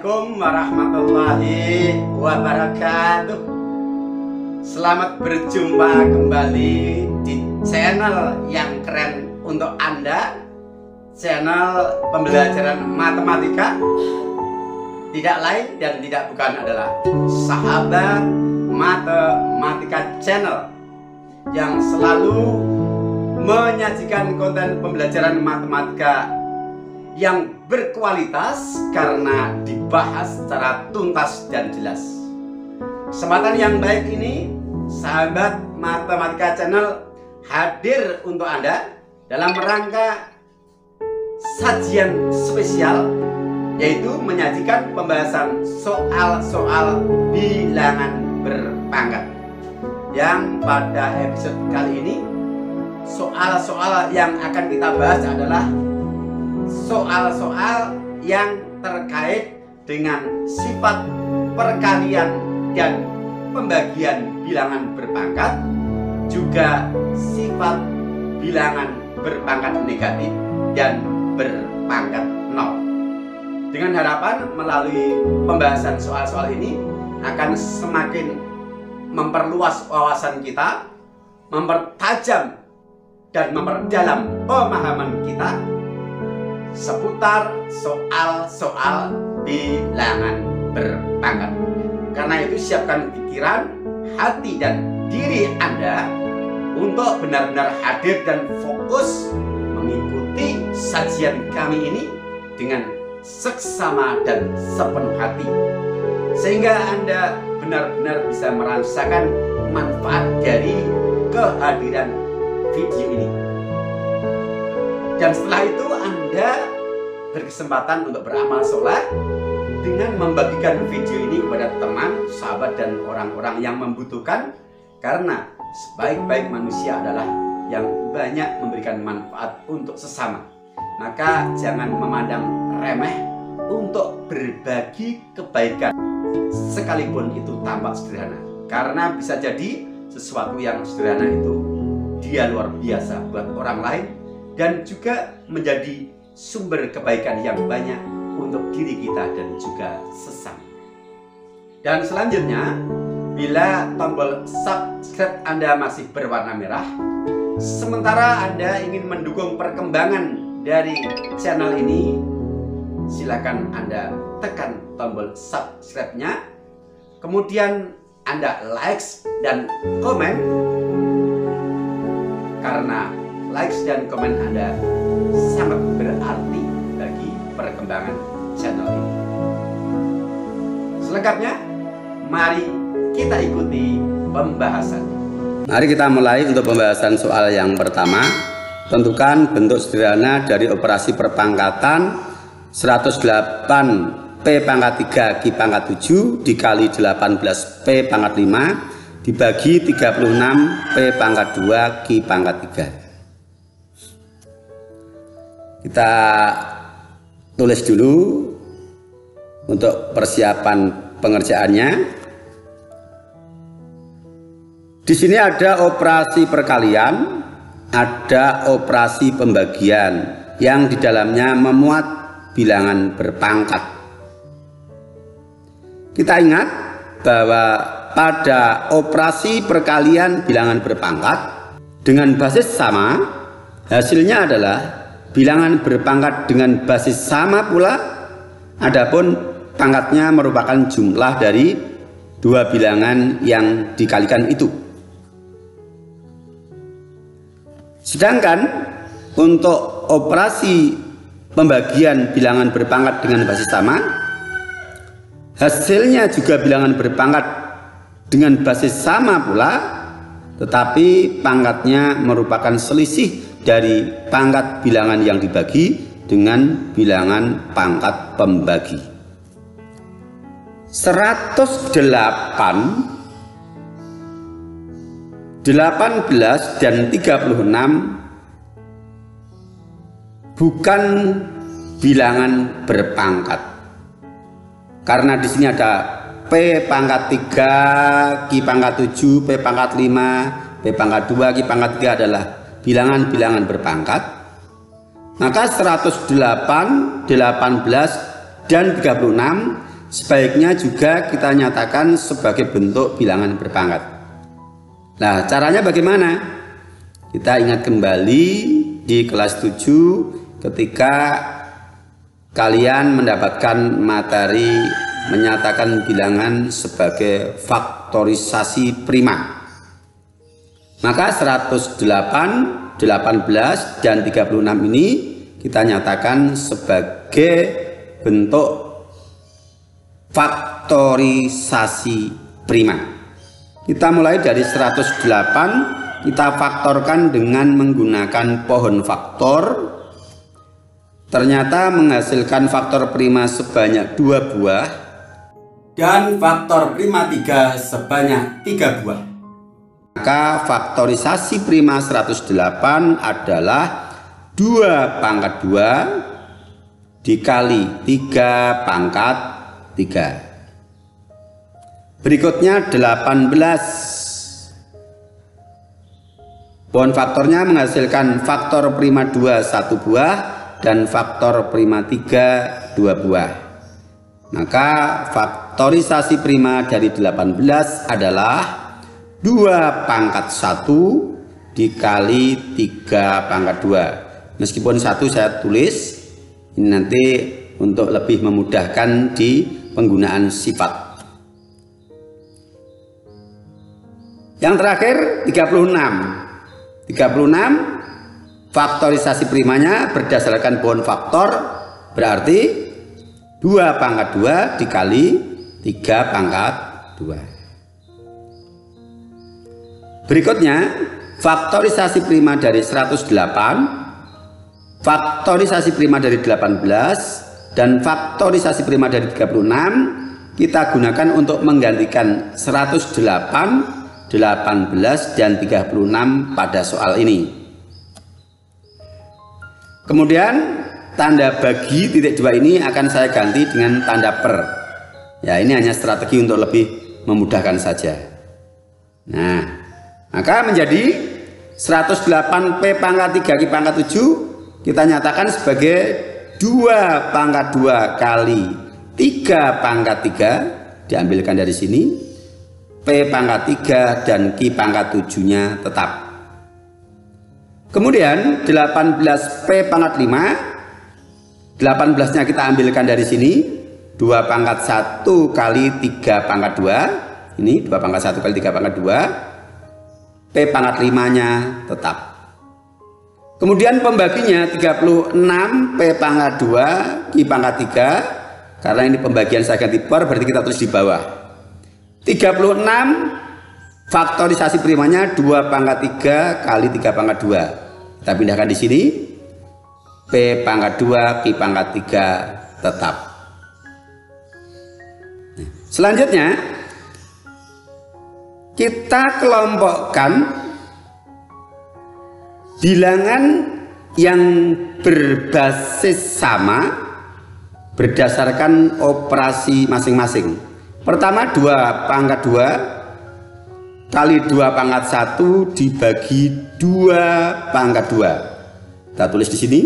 Assalamualaikum warahmatullahi wabarakatuh. Selamat berjumpa kembali di channel yang keren untuk Anda, channel pembelajaran matematika. Tidak lain dan tidak bukan adalah Sahabat Matematika Channel yang selalu menyajikan konten pembelajaran matematika yang berkualitas karena dibahas secara tuntas dan jelas. Kesempatan yang baik ini, Sahabat Matematika Channel hadir untuk Anda dalam rangka sajian spesial, yaitu menyajikan pembahasan soal-soal bilangan berpangkat. Yang pada episode kali ini, soal-soal yang akan kita bahas adalah soal-soal yang terkait dengan sifat perkalian dan pembagian bilangan berpangkat, juga sifat bilangan berpangkat negatif dan berpangkat 0. Dengan harapan melalui pembahasan soal-soal ini akan semakin memperluas wawasan kita, mempertajam dan memperdalam pemahaman kita seputar soal-soal bilangan berpangkat. Karena itu siapkan pikiran, hati, dan diri Anda untuk benar-benar hadir dan fokus mengikuti sajian kami ini dengan seksama dan sepenuh hati, sehingga Anda benar-benar bisa merasakan manfaat dari kehadiran video ini. Dan setelah itu Anda berkesempatan untuk beramal soleh dengan membagikan video ini kepada teman, sahabat, dan orang-orang yang membutuhkan. Karena sebaik-baik manusia adalah yang banyak memberikan manfaat untuk sesama. Maka jangan memandang remeh untuk berbagi kebaikan, sekalipun itu tampak sederhana. Karena bisa jadi sesuatu yang sederhana itu dia luar biasa buat orang lain, dan juga menjadi sumber kebaikan yang banyak untuk diri kita dan juga sesama. Dan selanjutnya, bila tombol subscribe Anda masih berwarna merah, sementara Anda ingin mendukung perkembangan dari channel ini, silakan Anda tekan tombol subscribe-nya, kemudian Anda likes dan komen, karena likes dan komen Anda sangat berarti bagi perkembangan channel ini. Selengkapnya, mari kita ikuti pembahasan. Mari kita mulai untuk pembahasan soal yang pertama. Tentukan bentuk sederhana dari operasi perpangkatan 108 P pangkat 3 Q pangkat 7 dikali 18 P pangkat 5 dibagi 36 P pangkat 2 Q pangkat 3. Kita tulis dulu untuk persiapan pengerjaannya. Di sini ada operasi perkalian, ada operasi pembagian yang di dalamnya memuat bilangan berpangkat. Kita ingat bahwa pada operasi perkalian bilangan berpangkat dengan basis sama, hasilnya adalah bilangan berpangkat dengan basis sama pula, adapun pangkatnya merupakan jumlah dari dua bilangan yang dikalikan itu. Sedangkan untuk operasi pembagian bilangan berpangkat dengan basis sama, hasilnya juga bilangan berpangkat dengan basis sama pula, tetapi pangkatnya merupakan selisih dari pangkat bilangan yang dibagi dengan bilangan pangkat pembagi. 108, 18 dan 36 bukan bilangan berpangkat. Karena di sini ada P pangkat 3, Q pangkat 7, P pangkat 5, P pangkat 2, Q pangkat 3 adalah bilangan-bilangan berpangkat. Maka 108, 18, dan 36 sebaiknya juga kita nyatakan sebagai bentuk bilangan berpangkat. Nah, caranya bagaimana? Kita ingat kembali di kelas 7 ketika kalian mendapatkan materi menyatakan bilangan sebagai faktorisasi prima. Maka 108, 18, dan 36 ini kita nyatakan sebagai bentuk faktorisasi prima. Kita mulai dari 108, kita faktorkan dengan menggunakan pohon faktor. Ternyata menghasilkan faktor prima sebanyak 2 buah dan faktor prima 3 sebanyak 3 buah. Maka faktorisasi prima 108 adalah 2 pangkat 2 dikali 3 pangkat 3. Berikutnya 18. Pohon faktornya menghasilkan faktor prima 2 1 buah dan faktor prima 3 2 buah. Maka faktorisasi prima dari 18 adalah 2 pangkat 1 dikali 3 pangkat 2. Meskipun 1 saya tulis, ini nanti untuk lebih memudahkan di penggunaan sifat. Yang terakhir 36. 36 faktorisasi primanya berdasarkan pohon faktor berarti 2 pangkat 2 dikali 3 pangkat 2. Berikutnya faktorisasi prima dari 108, faktorisasi prima dari 18, dan faktorisasi prima dari 36 kita gunakan untuk menggantikan 108, 18, dan 36 pada soal ini. Kemudian tanda bagi titik 2 ini akan saya ganti dengan tanda per. Ya, ini hanya strategi untuk lebih memudahkan saja. Nah, maka menjadi 108 P pangkat 3 Q pangkat 7 kita nyatakan sebagai 2 pangkat 2 kali 3 pangkat 3, diambilkan dari sini. P pangkat 3 dan Q pangkat 7-nya tetap. Kemudian 18 P pangkat 5, 18-nya kita ambilkan dari sini. 2 pangkat 1 kali 3 pangkat 2. Ini 2 pangkat 1 kali 3 pangkat 2. P pangkat 5-nya tetap. Kemudian pembaginya 36 P pangkat 2 Q pangkat 3. Karena ini pembagian saya ganti per, berarti kita tulis di bawah. 36 faktorisasi primanya 2 pangkat 3 kali 3 pangkat 2. Kita pindahkan di sini. P pangkat 2 Q pangkat 3 tetap. Selanjutnya kita kelompokkan bilangan yang berbasis sama berdasarkan operasi masing-masing. Pertama 2 pangkat 2 kali 2 pangkat 1 dibagi 2 pangkat 2. Kita tulis di sini.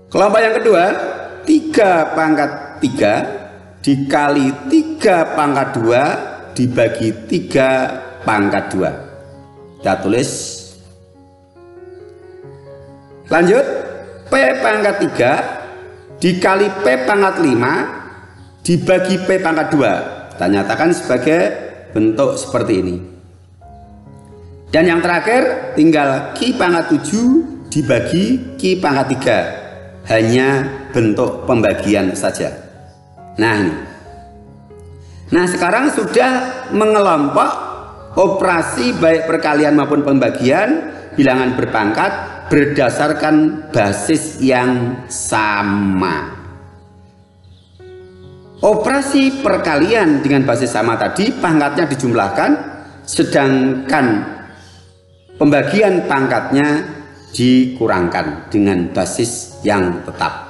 Kelompok yang kedua 3 pangkat 3 dikali 3 pangkat 2 dibagi 3 pangkat 2. Kita tulis. Lanjut, P pangkat 3 dikali P pangkat 5 dibagi P pangkat 2. Kita nyatakan sebagai bentuk seperti ini. Dan yang terakhir tinggal Q pangkat 7 dibagi Q pangkat 3. Hanya bentuk pembagian saja. Nah ini. Nah sekarang sudah mengelompok operasi baik perkalian maupun pembagian bilangan berpangkat berdasarkan basis yang sama. Operasi perkalian dengan basis sama tadi pangkatnya dijumlahkan, sedangkan pembagian pangkatnya dikurangkan dengan basis yang tetap.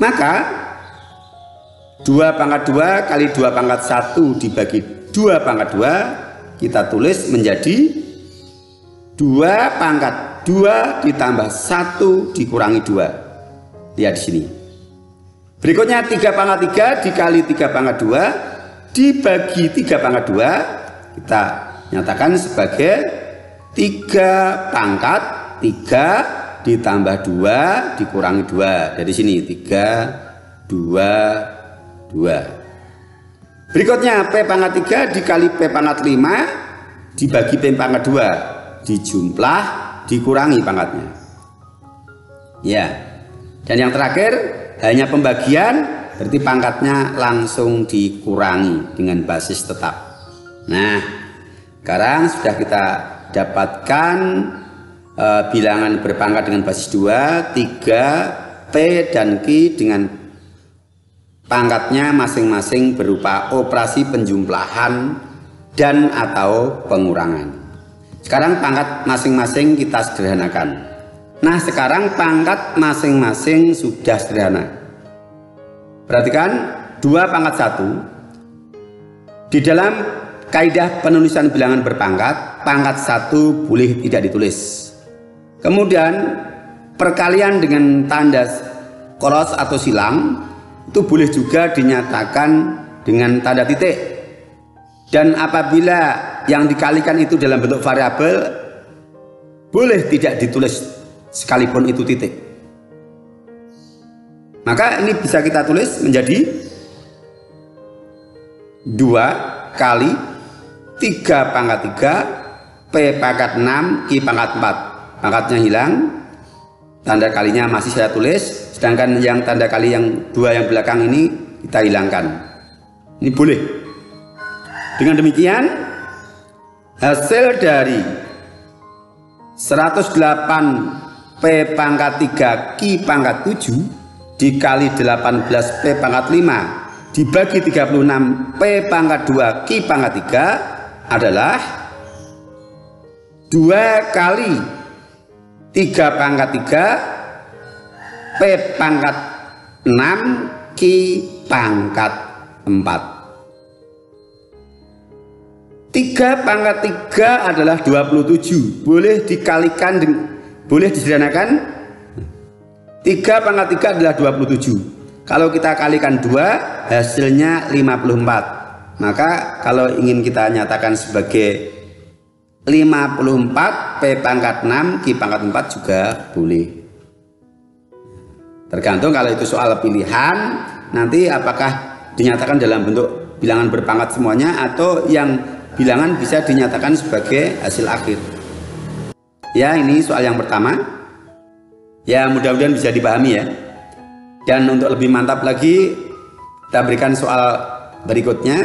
Maka 2 pangkat 2 kali 2 pangkat 1 dibagi 2 pangkat 2 kita tulis menjadi 2 pangkat 2 ditambah 1 dikurangi 2. Lihat di sini. Berikutnya 3 pangkat 3 dikali 3 pangkat 2 dibagi 3 pangkat 2 kita nyatakan sebagai 3 pangkat 3 ditambah 2 dikurangi 2. Dari sini 3, 2, 2. Berikutnya P pangkat 3 dikali P pangkat 5 dibagi P pangkat 2 dijumlah dikurangi pangkatnya. Ya. Dan yang terakhir hanya pembagian, berarti pangkatnya langsung dikurangi dengan basis tetap. Nah, sekarang sudah kita dapatkan bilangan berpangkat dengan basis 2, 3, P dan Q dengan pangkatnya masing-masing berupa operasi penjumlahan dan atau pengurangan. Sekarang pangkat masing-masing kita sederhanakan. Nah, sekarang pangkat masing-masing sudah sederhana. Perhatikan 2 pangkat 1. Di dalam kaidah penulisan bilangan berpangkat, pangkat 1 boleh tidak ditulis. Kemudian perkalian dengan tanda koros atau silang itu boleh juga dinyatakan dengan tanda titik. Dan apabila yang dikalikan itu dalam bentuk variabel, boleh tidak ditulis sekalipun itu titik. Maka ini bisa kita tulis menjadi 2 kali 3 pangkat 3 P pangkat 6 Q pangkat 4. Pangkatnya hilang, tanda kalinya masih saya tulis, sedangkan yang tanda kali yang 2 yang belakang ini kita hilangkan. Ini boleh. Dengan demikian hasil dari 108 P pangkat 3 Q pangkat 7 dikali 18 P pangkat 5 dibagi 36 P pangkat 2 Q pangkat 3 adalah 2 kali 3 pangkat 3 P pangkat 6 Q pangkat 4. 3 pangkat 3 adalah 27. Boleh dikalikan dengan, boleh disederhanakan. 3 pangkat 3 adalah 27. Kalau kita kalikan 2 hasilnya 54. Maka kalau ingin kita nyatakan sebagai 54 P pangkat 6 Q pangkat 4 juga boleh. Tergantung kalau itu soal pilihan, nanti apakah dinyatakan dalam bentuk bilangan berpangkat semuanya atau yang bilangan bisa dinyatakan sebagai hasil akhir. Ya, ini soal yang pertama. Ya, mudah-mudahan bisa dipahami ya. Dan untuk lebih mantap lagi, kita berikan soal berikutnya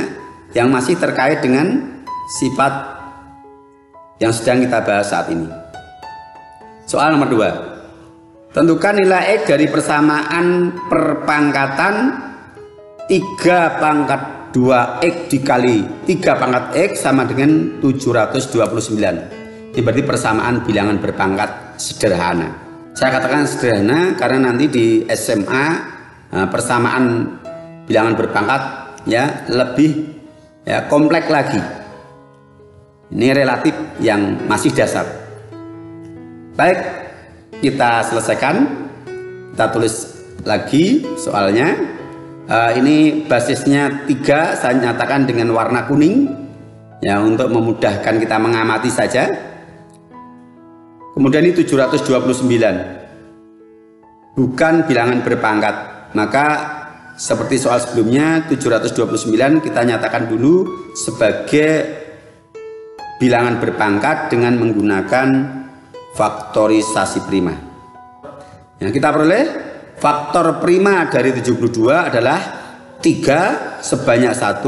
yang masih terkait dengan sifat yang sedang kita bahas saat ini. Soal nomor 2. Tentukan nilai X dari persamaan perpangkatan 3 pangkat 2X dikali 3 pangkat X sama dengan 729. Ini berarti persamaan bilangan berpangkat sederhana. Saya katakan sederhana karena nanti di SMA persamaan bilangan berpangkat ya lebih ya kompleks lagi. Ini relatif yang masih dasar. Baik, kita selesaikan. Kita tulis lagi soalnya. Ini basisnya 3, saya nyatakan dengan warna kuning ya untuk memudahkan kita mengamati saja. Kemudian ini 729 bukan bilangan berpangkat, maka seperti soal sebelumnya 729 kita nyatakan dulu sebagai bilangan berpangkat dengan menggunakan faktorisasi prima. Yang kita peroleh faktor prima dari 72 adalah 3 sebanyak 1,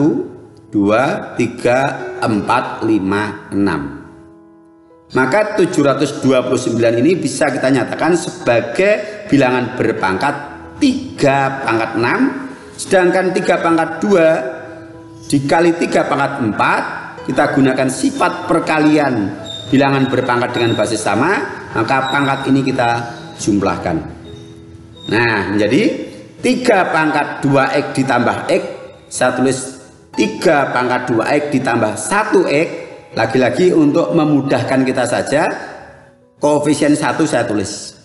2, 3, 4, 5, 6. Maka 729 ini bisa kita nyatakan sebagai bilangan berpangkat 3 pangkat 6. Sedangkan 3 pangkat 2 dikali 3 pangkat 4, kita gunakan sifat perkalian bilangan berpangkat dengan basis sama, maka pangkat ini kita jumlahkan. Nah, menjadi 3 pangkat 2X ditambah X. Saya tulis 3 pangkat 2X ditambah 1X. Lagi-lagi untuk memudahkan kita saja, koefisien 1 saya tulis.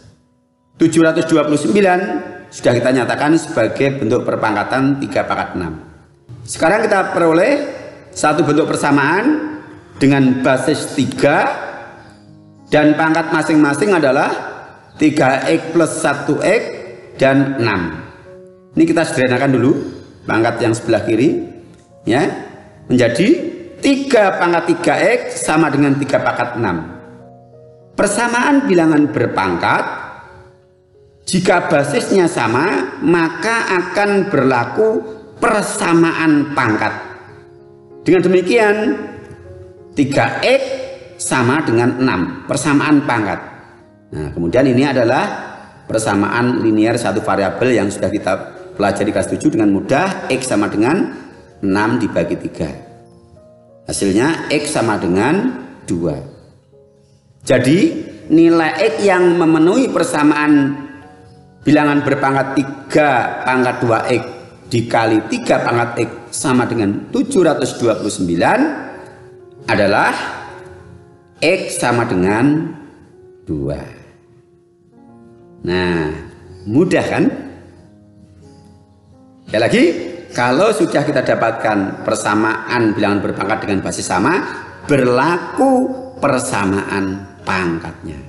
729 sudah kita nyatakan sebagai bentuk perpangkatan 3 pangkat 6. Sekarang kita peroleh satu bentuk persamaan dengan basis 3 dan pangkat masing-masing adalah 3x plus 1x dan 6. Ini kita sederhanakan dulu pangkat yang sebelah kiri ya, menjadi 3 pangkat 3x sama dengan 3 pangkat 6. Persamaan bilangan berpangkat, jika basisnya sama maka akan berlaku persamaan pangkat. Dengan demikian 3x sama dengan 6, persamaan pangkat. Nah, kemudian ini adalah persamaan linear satu variabel yang sudah kita pelajari kelas 7 dengan mudah. X sama dengan 6 dibagi 3. Hasilnya X sama dengan 2. Jadi nilai X yang memenuhi persamaan bilangan berpangkat 3 pangkat 2x dikali 3 pangkat x sama dengan 729 adalah x sama dengan 2. Nah, mudah kan? Sekali lagi, kalau sudah kita dapatkan persamaan bilangan berpangkat dengan basis sama, berlaku persamaan pangkatnya.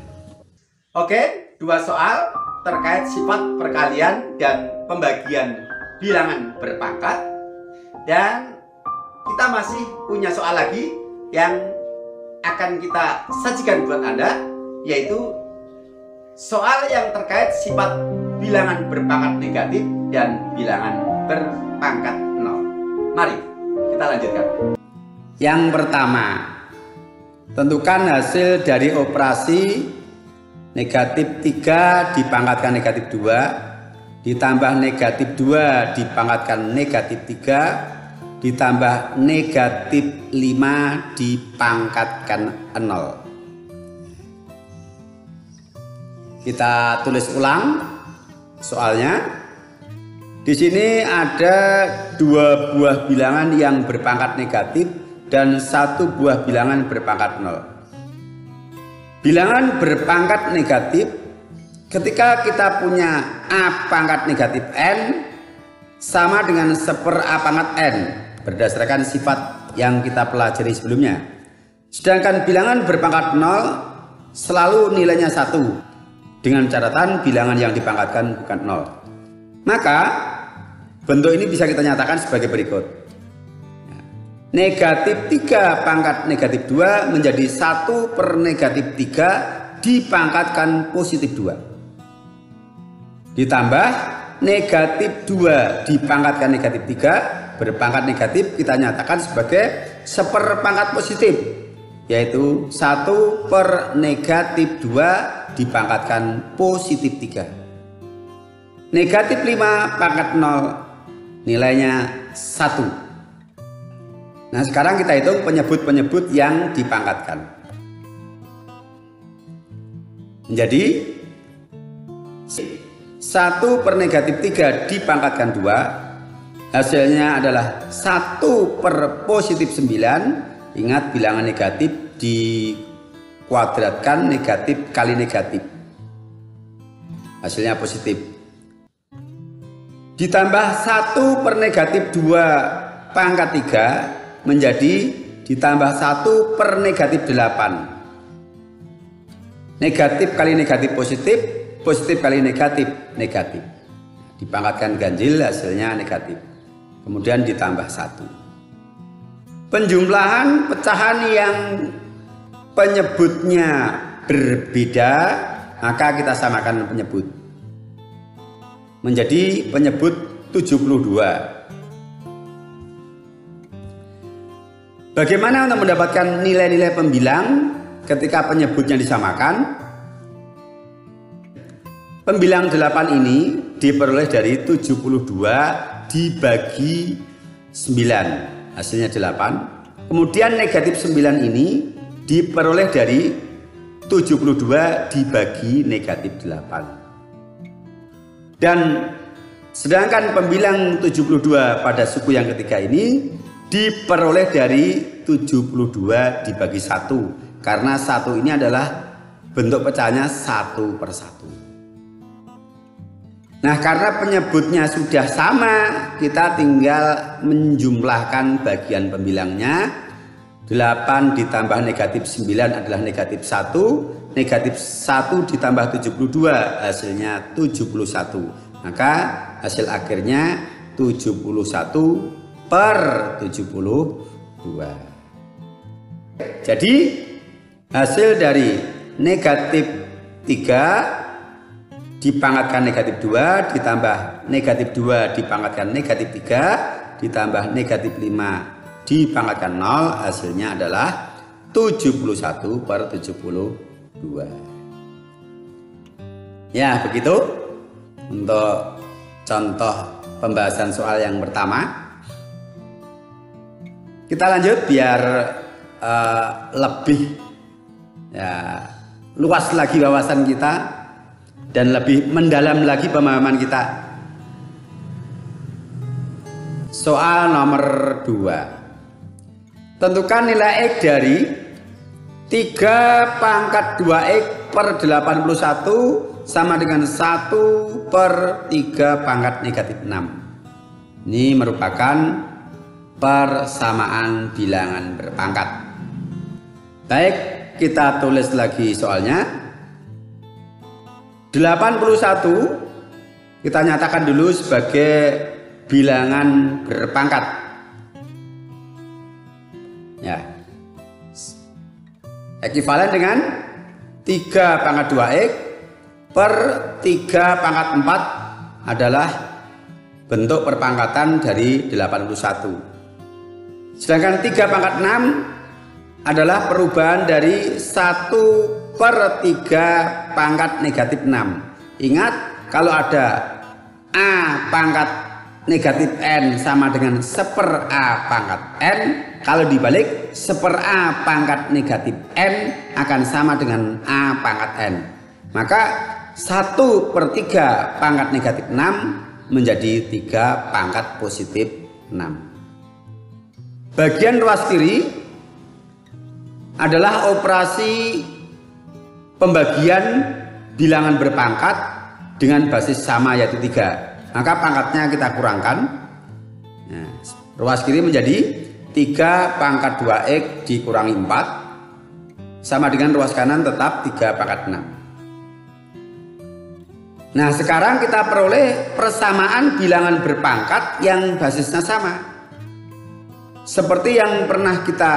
Oke, 2 soal terkait sifat perkalian dan pembagian bilangan berpangkat, dan kita masih punya soal lagi yang akan kita sajikan buat Anda, yaitu soal yang terkait sifat bilangan berpangkat negatif dan bilangan berpangkat 0. Mari kita lanjutkan. Yang pertama, tentukan hasil dari operasi negatif 3 dipangkatkan negatif 2 ditambah negatif 2 dipangkatkan negatif 3 ditambah negatif 5 dipangkatkan 0. Kita tulis ulang soalnya. Di sini ada 2 buah bilangan yang berpangkat negatif dan 1 buah bilangan berpangkat 0. Bilangan berpangkat negatif, ketika kita punya A pangkat negatif N sama dengan 1/A pangkat N berdasarkan sifat yang kita pelajari sebelumnya. Sedangkan bilangan berpangkat 0 selalu nilainya 1 dengan catatan bilangan yang dipangkatkan bukan 0. Maka bentuk ini bisa kita nyatakan sebagai berikut. Negatif 3 pangkat negatif 2 menjadi 1 per negatif 3 dipangkatkan positif 2. Ditambah negatif 2 dipangkatkan negatif 3 berpangkat negatif kita nyatakan sebagai seperpangkat positif, yaitu 1 per negatif 2 dipangkatkan positif 3. Negatif 5 pangkat 0 nilainya 1. Nah, sekarang kita hitung penyebut-penyebut yang dipangkatkan. Menjadi 1 per negatif 3 dipangkatkan 2. Hasilnya adalah 1 per positif 9. Ingat, bilangan negatif dikuadratkan negatif kali negatif. Hasilnya positif. Ditambah 1 per negatif 2 pangkat 3 menjadi ditambah 1 per negatif 8. Negatif kali negatif positif, positif kali negatif negatif. Dipangkatkan ganjil hasilnya negatif. Kemudian ditambah 1. Penjumlahan pecahan yang penyebutnya berbeda, maka kita samakan penyebut. Menjadi penyebut 72. Bagaimana untuk mendapatkan nilai-nilai pembilang ketika penyebutnya disamakan? Pembilang 8 ini diperoleh dari 72 dibagi 9, hasilnya 8. Kemudian negatif 9 ini diperoleh dari 72 dibagi negatif 8. Dan sedangkan pembilang 72 pada suku yang ketiga ini diperoleh dari 72 dibagi 1, karena 1 ini adalah bentuk pecahannya 1/1. Nah, karena penyebutnya sudah sama, kita tinggal menjumlahkan bagian pembilangnya. 8 ditambah negatif 9 adalah negatif 1. Negatif 1 ditambah 72 hasilnya 71. Maka hasil akhirnya 71 per 72. Jadi hasil dari negatif 3 dipangkatkan negatif 2 ditambah negatif 2 dipangkatkan negatif 3 ditambah negatif 5 dipangkatkan 0, hasilnya adalah 71 per 72. Ya, begitu untuk contoh pembahasan soal yang pertama. Kita lanjut biar lebih luas lagi wawasan kita dan lebih mendalam lagi pemahaman kita. Soal nomor 2. Tentukan nilai X dari 3 pangkat 2X per 81 sama dengan 1 per 3 pangkat negatif 6. Ini merupakan persamaan bilangan berpangkat. Baik, kita tulis lagi soalnya. 81 kita nyatakan dulu sebagai bilangan berpangkat. Ya, ekivalen dengan 3 pangkat 2X per 3 pangkat 4 adalah bentuk perpangkatan dari 81. Sedangkan 3 pangkat 6 adalah perubahan dari 1 per 3 pangkat negatif 6. Ingat, kalau ada A pangkat negatif N sama dengan 1/A pangkat N, kalau dibalik 1/A pangkat negatif N akan sama dengan A pangkat N. Maka 1 per 3 pangkat negatif 6 menjadi 3 pangkat positif 6. Bagian ruas kiri adalah operasi pembagian bilangan berpangkat dengan basis sama yaitu 3. Maka pangkatnya kita kurangkan. Nah, ruas kiri menjadi 3 pangkat 2X dikurangi 4 sama dengan ruas kanan tetap 3 pangkat 6. Nah, sekarang kita peroleh persamaan bilangan berpangkat yang basisnya sama. Seperti yang pernah kita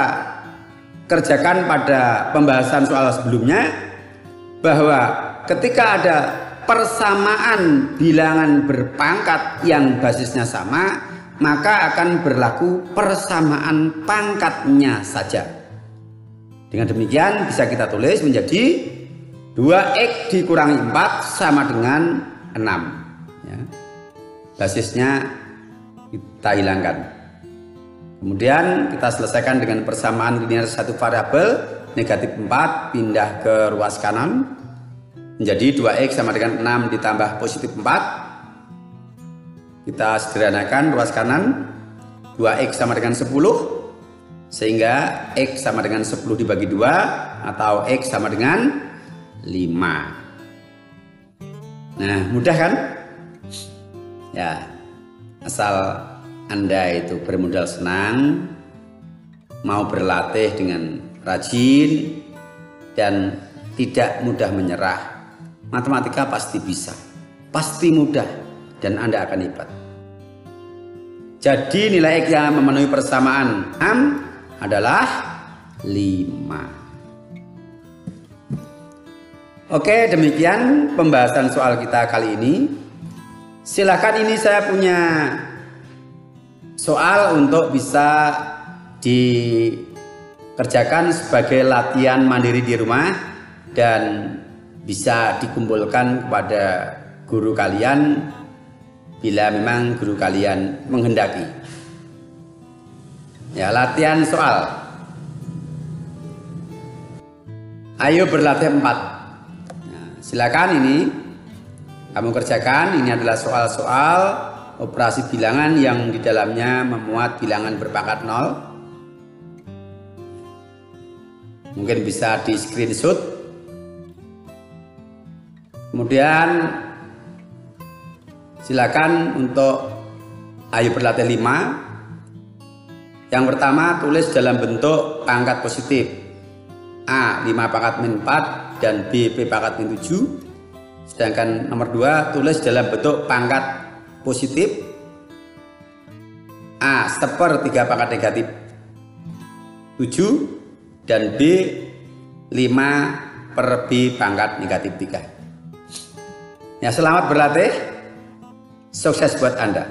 kerjakan pada pembahasan soal sebelumnya, bahwa ketika ada persamaan bilangan berpangkat yang basisnya sama, maka akan berlaku persamaan pangkatnya saja. Dengan demikian bisa kita tulis menjadi 2X dikurangi 4 sama dengan 6 ya. Basisnya kita hilangkan. Kemudian kita selesaikan dengan persamaan linear satu variabel. Negatif 4 pindah ke ruas kanan menjadi 2X sama dengan 6 ditambah positif 4. Kita sederhanakan ruas kanan, 2X sama dengan 10, sehingga X sama dengan 10 dibagi 2 atau X sama dengan 5. Nah, mudah kan? Ya, asal Anda itu bermodal senang, mau berlatih dengan rajin, dan tidak mudah menyerah. Matematika pasti bisa, pasti mudah, dan Anda akan hebat. Jadi nilai X yang memenuhi persamaan 6 adalah 5. Oke, demikian pembahasan soal kita kali ini. Silakan, ini saya punya soal untuk bisa dikerjakan sebagai latihan mandiri di rumah dan bisa dikumpulkan kepada guru kalian bila memang guru kalian menghendaki. Ya, latihan soal. Ayo berlatih 4. Nah, silakan ini kamu kerjakan. Ini adalah soal-soal operasi bilangan yang di dalamnya memuat bilangan berpangkat 0. Mungkin bisa di screenshot. Kemudian Silakan untuk ayo berlatih 5. Yang pertama, tulis dalam bentuk pangkat positif. A 5 pangkat min 4 dan B P pangkat min 7. Sedangkan nomor 2, tulis dalam bentuk pangkat positif. A 1/3 pangkat negatif 7 dan B 5/B pangkat negatif 3. Ya, selamat berlatih. Sukses buat Anda.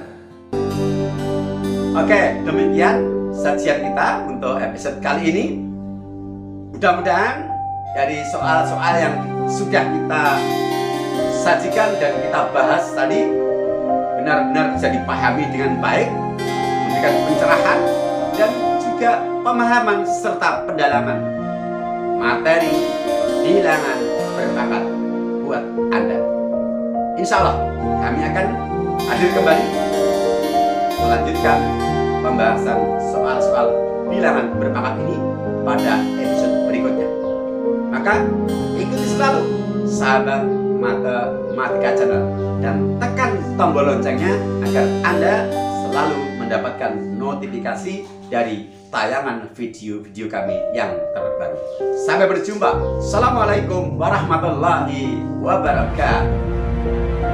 Oke, demikian sajian kita untuk episode kali ini. Mudah-mudahan dari soal-soal yang sudah kita sajikan dan kita bahas tadi benar-benar bisa dipahami dengan baik, memberikan pencerahan dan juga pemahaman serta pendalaman materi bilangan berpangkat buat Anda. Insya Allah kami akan hadir kembali melanjutkan pembahasan soal-soal bilangan berpangkat ini pada episode berikutnya. Maka ikuti selalu sahabat Matematika Channel dan tekan tombol loncengnya agar Anda selalu mendapatkan notifikasi dari tayangan video-video kami yang terbaru. Sampai berjumpa. Assalamualaikum warahmatullahi wabarakatuh.